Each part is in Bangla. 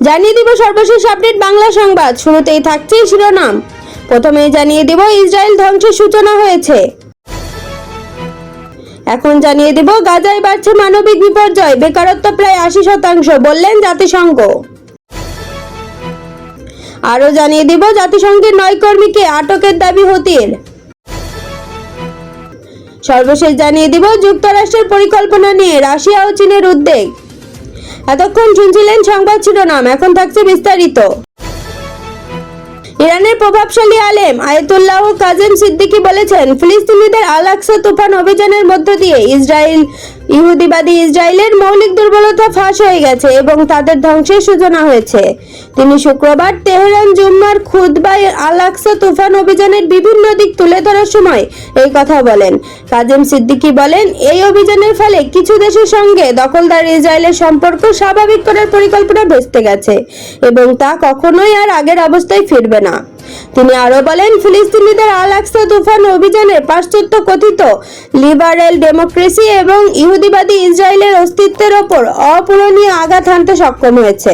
জানিয়ে দিব সর্বশেষ আপডেট বাংলা সংবাদ। শুরুতেই থাকছে শিরোনাম। প্রথমেই জানিয়ে দিব ইসরায়েল ধ্বংসের সূচনা হয়েছে। এখন জানিয়ে দিব গাজায় বাড়ছে মানবিক বিপর্যয়, বেকারত্ব প্রায় 80%, বললেন জাতিসংঘ। আরো জানিয়ে দিব জাতিসংঘের 9 কর্মীকে আটকের দাবি হুতির। সর্বশেষ জানিয়ে দিব যুক্তরাষ্ট্রের পরিকল্পনা নিয়ে রাশিয়া ও চীনের উদ্বেগ। এতক্ষণ শুনছিলেন সংবাদ শিরোনাম, এখন থাকছে বিস্তারিত। ইরানের প্রভাবশালী আলেম আয়াতুল্লাহ কাজেম সিদ্দিকী বলেছেন, ফিলিস্তিনিদের আল আকসা তুফান অভিযানের মধ্য দিয়ে ইহুদিবাদী ইসরায়েলের মৌলিক দুর্বলতা ফাঁস হয়ে গেছে এবং তাদের ধ্বংসের সূচনা হয়েছে। তিনি শুক্রবার তেহরান জুম্মার খুতবায় আল আকসা তুফান অভিযানের বিভিন্ন দিক তুলে ধরার সময় এই কথা বলেন। কাজেম সিদ্দিকী বলেন, এই অভিযানের ফলে কিছু দেশের সঙ্গে দখলদার ইসরায়েলের সম্পর্ক স্বাভাবিক করার পরিকল্পনা ভেস্তে গেছে এবং তা কখনোই আর আগের অবস্থায় ফিরবে না। তিনি আরো বলেন, ফিলিস্তিনিদের আল আকসা তুফান অভিযানে পাশ্চাত্য কথিত লিবারেল ডেমোক্রেসি এবং ইহুদিবাদী ইসরায়েলের অস্তিত্বের ওপর অপূরণীয় আঘাত হানতে সক্ষম হয়েছে।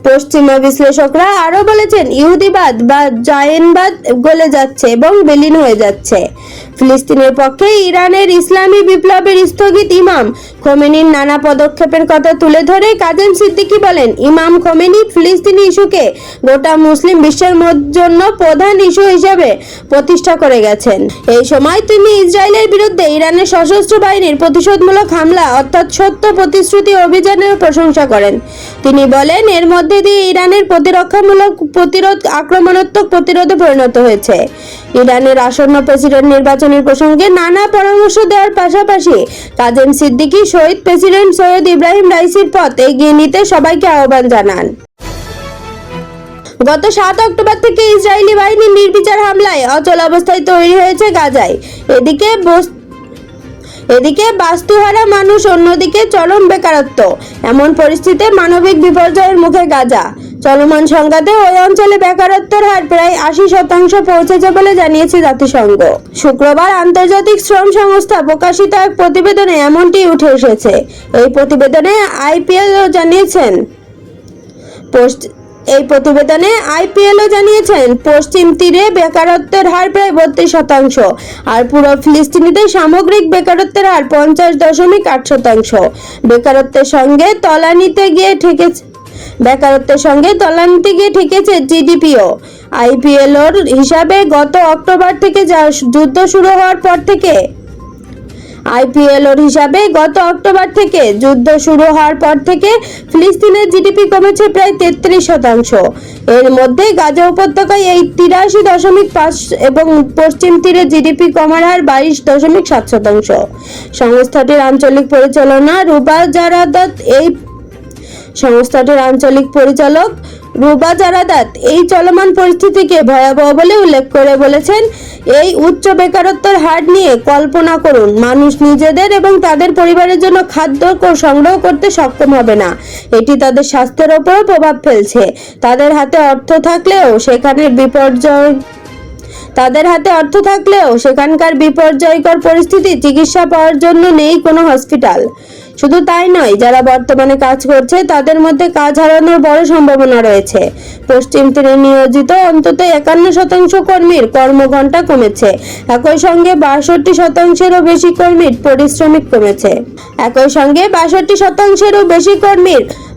পশ্চিমা বিশ্লেষকরা আরো বলেছেন, ইহুদিবাদ বা জায়েনবাদ গলে যাচ্ছে এবং বিলীন হয়ে যাচ্ছে। ফিলিস্তিনের পক্ষে ইরানের ইসলামী বিপ্লবের স্থগিত ইমাম খোমেনির নানা পদক্ষেপের কথা তুলে ধরে কাজেম সিদ্দিকী বলেন, ইমাম খোমেনি ফিলিস্তিনি ইস্যুকে গোটা মুসলিম বিশ্বের জন্য প্রধান ইস্যু হিসেবে প্রতিষ্ঠা করে গেছেন। এই সময় তিনি ইসরায়েলের বিরুদ্ধে ইরানের সশস্ত্র বাহিনীর প্রতিশোধমূলক হামলা অর্থাৎ সত্য প্রতিশ্রুতি অভিযানের প্রশংসা করেন। তিনি বলেন, এর মধ্যে দিয়ে ইরানের প্রতিরক্ষামূলক প্রতিরোধ আক্রমণাত্মক প্রতিরোধে পরিণত হয়েছে। ইরানের আসন্ন প্রেসিডেন্ট নির্বাচনের প্রসঙ্গে নানা পরামর্শ দেওয়ার পাশাপাশি কাজেম সিদ্দিকী শহীদ প্রেসিডেন্ট সৈয়দ ইব্রাহিম রাইসির পথ এগিয়ে নিতে সবাইকে আহ্বান জানান। গত 7 অক্টোবর থেকে ইসরায়েলি বাহিনীর নির্বিচার হামলায় অচল অবস্থায় তৈরি হয়েছে গাজায়। এদিকে বাস্তুহারা মানুষ, অন্যদিকে চরম বেকারত্ব। এমন পরিস্থিতিতে মানবিক বিপর্যয়ের মুখে গাজা। চলমান সংঘাতে ওই অঞ্চলে বেকারত্বের হার প্রায় 80% পৌঁছেছে বলে জানিয়েছে জাতিসংঘ। শুক্রবার আন্তর্জাতিক শ্রম সংস্থা প্রকাশিত এক প্রতিবেদনে এমনটি উঠে এসেছে। এই প্রতিবেদনে আইপিএলও জানিয়েছেন পশ্চিম তীরে বেকারত্বের হার প্রায় 32%, আর পুরো ফিলিস্তিনিদের সামগ্রিক বেকারত্বের হার 50.8%। বেকারত্বের সঙ্গে তলানিতে গিয়ে ঠেকেছে জিডিপিও। আইপিএলওর হিসাবে গত অক্টোবর থেকে যুদ্ধ শুরু হওয়ার পর থেকে ফিলিস্তিনের জিডিপি কমেছে প্রায় 33%। এর মধ্যে গাজা উপত্যকায় এই 83.5 এবং পশ্চিম তীরে জিডিপি কমার হার 22.7%। সংস্থাটির আঞ্চলিক পরিচালক রুবা জারাদাত এই চলমান পরিস্থিতিকে ভয়াবহ বলে উল্লেখ করে বলেছেন, এই উচ্চ বেকারত্বের হার নিয়ে কল্পনা করুন, মানুষ নিজেদের এবং তাদের পরিবারের জন্য খাদ্য সংগ্রহ করতে সক্ষম হবে না। এটি তাদের স্বাস্থ্যের উপরও প্রভাব ফেলছে। তাদের হাতে অর্থ থাকলেও সেখানকার বিপর্যয়কর পরিস্থিতি, চিকিৎসা পাওয়ার জন্য নেই কোনো হসপিটাল। শুধু তাই নয়, যারা বর্তমানে কাজ করছে তাদের মধ্যে কাজ হারানোর বড় সম্ভাবনা রয়েছে। পশ্চিম তীরে নিয়োজিত অন্তত 51% কর্মীর কর্মঘণ্টা কমেছে। একই সঙ্গে 62%-এরও বেশি কর্মীর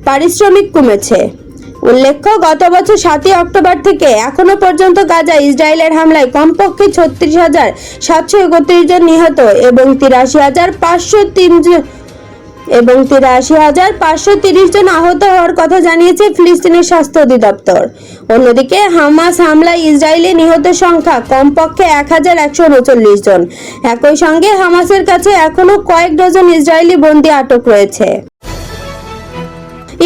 পারিশ্রমিক কমেছে। উল্লেখ্য, গত বছর 7 অক্টোবর থেকে এখনো পর্যন্ত গাজা ইসরায়েলের হামলায় কমপক্ষে 36,731 জন নিহত এবং 83,530 জন আহত হওয়ার কথা জানিয়েছে ফিলিস্তিনের স্বাস্থ্য অধিদপ্তর। অন্যদিকে হামাস হামলায় ইসরায়েলি নিহতের সংখ্যা কমপক্ষে 1,139 জন। একই সঙ্গে হামাসের কাছে এখনো কয়েক ডজন ইসরায়েলি বন্দী আটক রয়েছে।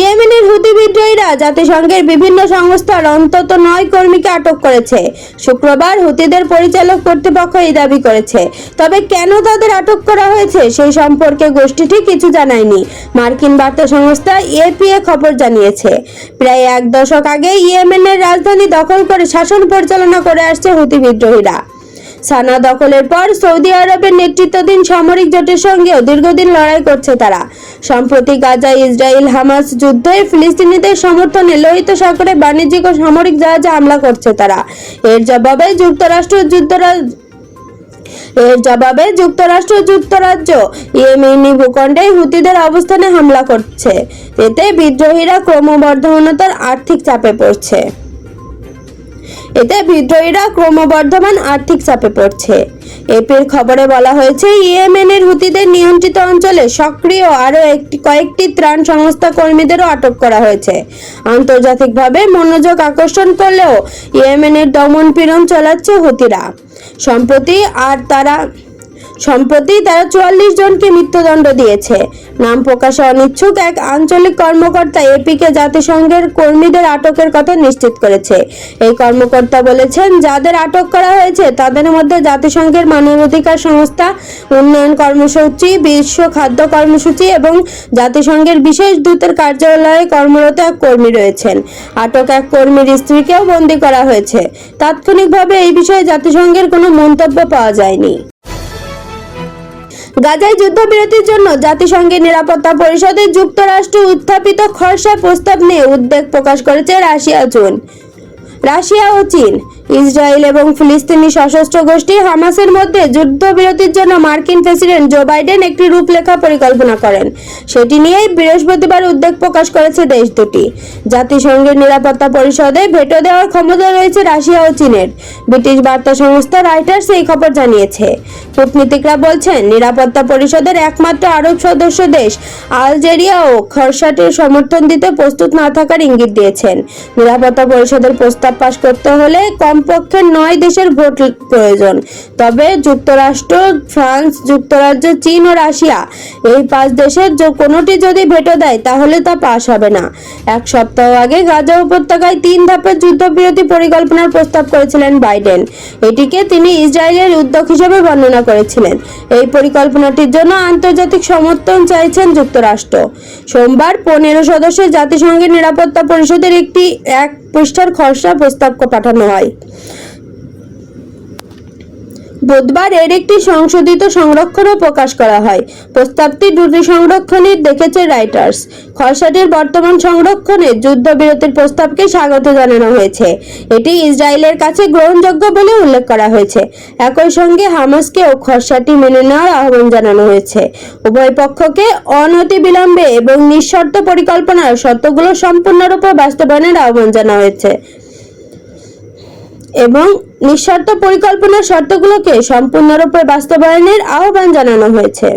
ইয়েমেনের হুতি বিদ্রোহীরা জাতিসংঘের বিভিন্ন সংস্থার অন্তত 9 কর্মীকে আটক করেছে। শুক্রবার হুতিদের পরিচালক কর্তৃপক্ষ এই দাবি করেছে। তবে কেন তাদের আটক করা হয়েছে সেই সম্পর্কে গোষ্ঠীটি কিছু জানায়নি। মার্কিন বার্তা সংস্থা এপিএ খবর জানিয়েছে, প্রায় 1 দশক আগে ইয়েমেনের রাজধানী দখল করে শাসন পরিচালনা করে আসছে হুতি বিদ্রোহীরা। সানা দখলের পর সৌদি আরবের নেতৃত্বাধীন সামরিক জোটের সঙ্গেও দীর্ঘদিন লড়াই করছে তারা। সম্প্রতি গাজায় ইসরায়েল হামাস যুদ্ধে ফিলিস্তিনিদের সমর্থনে লোহিত সাগরে বাণিজ্যিক ও সামরিক জাহাজে হামলা করছে তারা। এর জবাবে যুক্তরাজ্য ইয়েমেনি ভূখণ্ডে হুতিদের অবস্থানে হামলা করছে। এতে বিদ্রোহীরা ক্রমবর্ধমান আর্থিক চাপে পড়ছে। এপির খবরে বলা হয়েছে, ইয়েমেনের হুতিদের নিয়ন্ত্রিত অঞ্চলে সক্রিয় আরও কয়েকটি ত্রাণ সংস্থা কর্মীদেরও আটক করা হয়েছে। আন্তর্জাতিকভাবে মনোযোগ আকর্ষণ করলেও ইয়েমেনের দমন পীড়ন চালাচ্ছে হুতিরা। সম্প্রতি তারা 44 জনকে মৃত্যুদণ্ড দিয়েছে। নাম প্রকাশে অনিচ্ছুক এক আঞ্চলিক কর্মকর্তা এপিকে জাতিসংঘের কর্মীদের আটকের কথা নিশ্চিত করেছে। এই কর্মকর্তা বলেছেন, যাদের আটক করা হয়েছে তাদের মধ্যে জাতিসংঘের মানবাধিকার সংস্থা, উন্নয়ন কর্মসূচি, বিশ্ব খাদ্য কর্মসূচি এবং জাতিসংঘের বিশেষ দূতের কার্যালয়ে কর্মরত এক কর্মী রয়েছেন। আটক এক কর্মীর স্ত্রীকেও বন্দী করা হয়েছে। তাৎক্ষণিকভাবে এই বিষয়ে জাতিসংঘের কোনো মন্তব্য পাওয়া যায়নি। গাজায় যুদ্ধবিরতির জন্য জাতিসংঘের নিরাপত্তা পরিষদে যুক্তরাষ্ট্র উত্থাপিত খসড়া প্রস্তাব নিয়ে উদ্বেগ প্রকাশ করেছে রাশিয়া ও চীন। ইসরায়েল এবং ফিলিস্তিনি সশস্ত্র গোষ্ঠী হামাসের মধ্যে যুদ্ধবিরতির জন্য মার্কিন প্রেসিডেন্ট জো বাইডেন একটি রূপরেখা পরিকল্পনা করেন। সেটি নিয়েই বৃহস্পতিবার উদ্বেগ প্রকাশ করেছে দেশ দুটি। জাতিসংঘের নিরাপত্তা পরিষদে ভেটো দেওয়ার ক্ষমতা রয়েছে রাশিয়া ও চীনের। ব্রিটিশ বার্তা সংস্থা রয়টার্স এই খবর জানিয়েছে। কূটনীতিকরা বলছেন, নিরাপত্তা পরিষদের একমাত্র আরব সদস্য দেশ আলজেরিয়াও খসড়াটির সমর্থন দিতে প্রস্তুত না থাকার ইঙ্গিত দিয়েছেন। নিরাপত্তা পরিষদের প্রস্তাব পাশ করতে হলে কমপক্ষে 9 দেশের ভোট প্রয়োজন। তবে যুক্তরাষ্ট্র, ফ্রান্স, যুক্তরাজ্য, চীন ও রাশিয়া এই 5 দেশের কোনোটি যদি ভেটো দেয় তাহলে তা পাশ হবে না। এক সপ্তাহ আগে গাজা উপত্যকায় 3 ধাপের যুদ্ধবিরতি পরিকল্পনার প্রস্তাব করেছিলেন বাইডেন। এটিকে তিনি ইসরায়েলের উদ্যোগ হিসেবে বর্ণনা করেছিলেন। এই পরিকল্পনাটির জন্য আন্তর্জাতিক সমর্থন চাইছেন যুক্তরাষ্ট্র। সোমবার 15 সদস্যের জাতিসংঘের নিরাপত্তা পরিষদের এক পৃষ্ঠার খসড়া প্রস্তাব পাঠানো হয়। বুধবার এর একটি সংশোধিত সংস্করণও প্রকাশ করা হয়। প্রস্তাবটি 2টি সংস্করণই দেখেছে রয়টার্স। খসড়াটির বর্তমান সংস্করণে যুদ্ধবিরতির প্রস্তাবকে স্বাগত জানানো হয়েছে। এটি ইসরায়েলের কাছে গ্রহণযোগ্য বলে উল্লেখ করা হয়েছে। একই সঙ্গে হামাসকেও খসড়াটি মেনে নেওয়ার আহ্বান জানানো হয়েছে। উভয় পক্ষকে অনতিবিলম্বে এবং নিঃশর্ত পরিকল্পনার শর্তগুলো সম্পূর্ণরূপে বাস্তবায়নের আহ্বান জানানো হয়েছে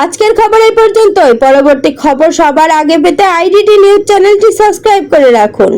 আজকের খবর এই পর্যন্তই। পরবর্তী খবর সবার আগে পেতে আইডিটি নিউজ চ্যানেলটি সাবস্ক্রাইব করে রাখুন।